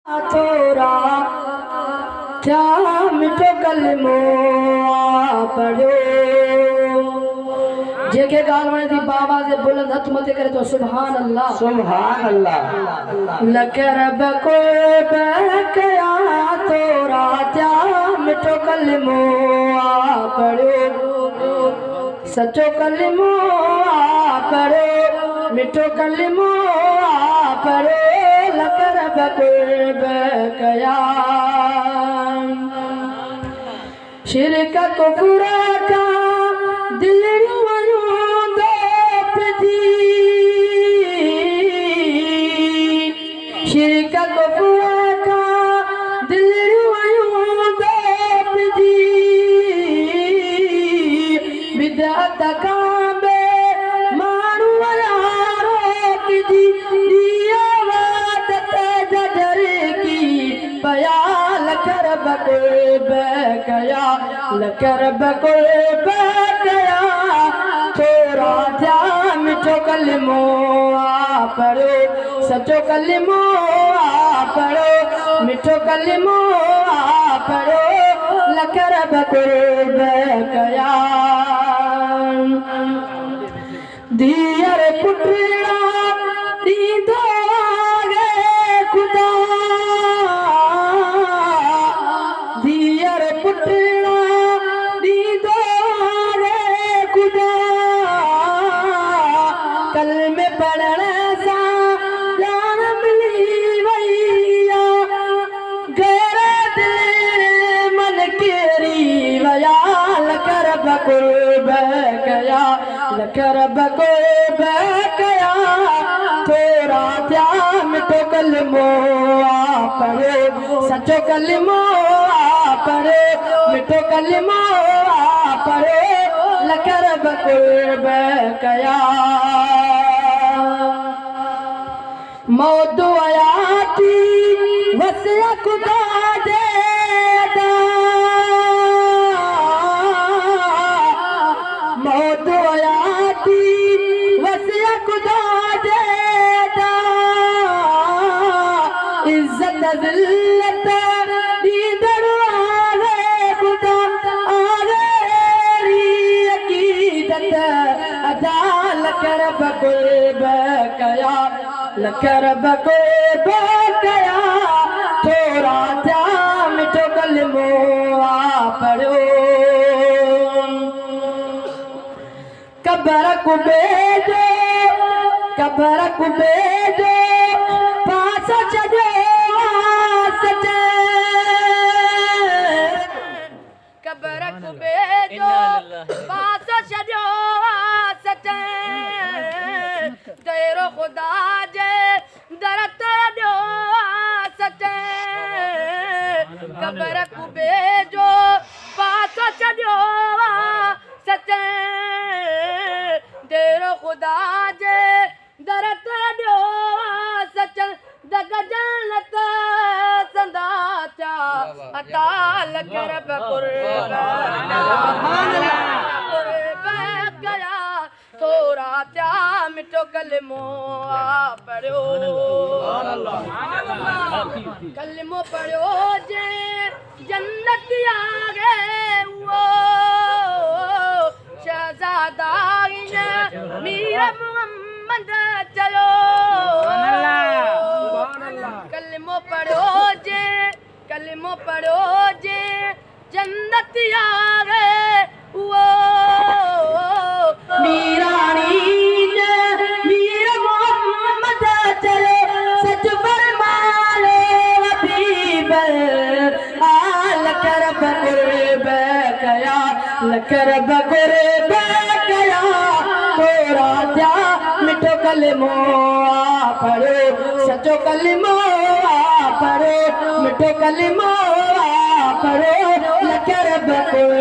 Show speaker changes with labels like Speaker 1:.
Speaker 1: थोरा क्या मिठो कलमो पढ़ो जेके गाल वणे थी बाबा से बुलंद हथ मथे करे तो सुभान अल्लाह
Speaker 2: सुभान अल्लाह।
Speaker 1: लक रब को बकया थोरा क्या मिठो कलमो पढ़ो सचो कलमो पढ़ो मिठो कलमो पढ़ो लक रब को बकया शिरक कुफर का दिल शिरक कुफर का दिल बिदअत का बे मारू यारो की दिया वात जदर की बया लकर बको बकया लकर बको बकया थोरा क्या मिठो कलमो पढ़ो सचो कलमो पढ़ो मिठो कलमो पढ़ो लकर बको बकया दियर पुटड़ा दीदो गे खुदा दियर पुटड़ा दीदो गे खुदा कल में पढ़ने सा जान मिली भैया गैर दिल मन केरी वया लकर बकुल बकया लकर बको बकया थोरा क्या मिठो कलमो पढ़ो सचो कलमो पढ़ो मिठो कलमो पढ़ो लकर बको बकया मौत आयाती वसिया खुदा देदा मौत आयाती वसिया खुदा देदा इज्जत जिल्लत दी दरवाज़े खुदा आवेरी अकीदत अदा लकर बको बकया लकर बको बकया थोरा क्या मिठो कलमो पढ़ो कबर को बेजो पास चढ़ो सचे कबर को बेजो पास चढ़ो सचे तेरो खुदा जे दरत दो सचे कबर को बेजो पास चढ़ो सचे तेरो खुदा जे दरत दो सच दग जन्नत संदाचा अता लकर बकया थोरा क्या मिठो कलमो पढ़ो कलमो पढ़ो जे जन्नत आ गए वो शहजादा मीर मोहम्मद चलो कलमो पढ़ो जे जन्नत आ गए वो मीरानी मीर मोहम्मद चलो सच फरमालो हबीब लकर बकुर बकया लकर बकुर बकया थोरा क्या मिठो कलमो पढ़ो सचो कलमो पढ़ो मिठो कलमो पढ़ो लकर बकुर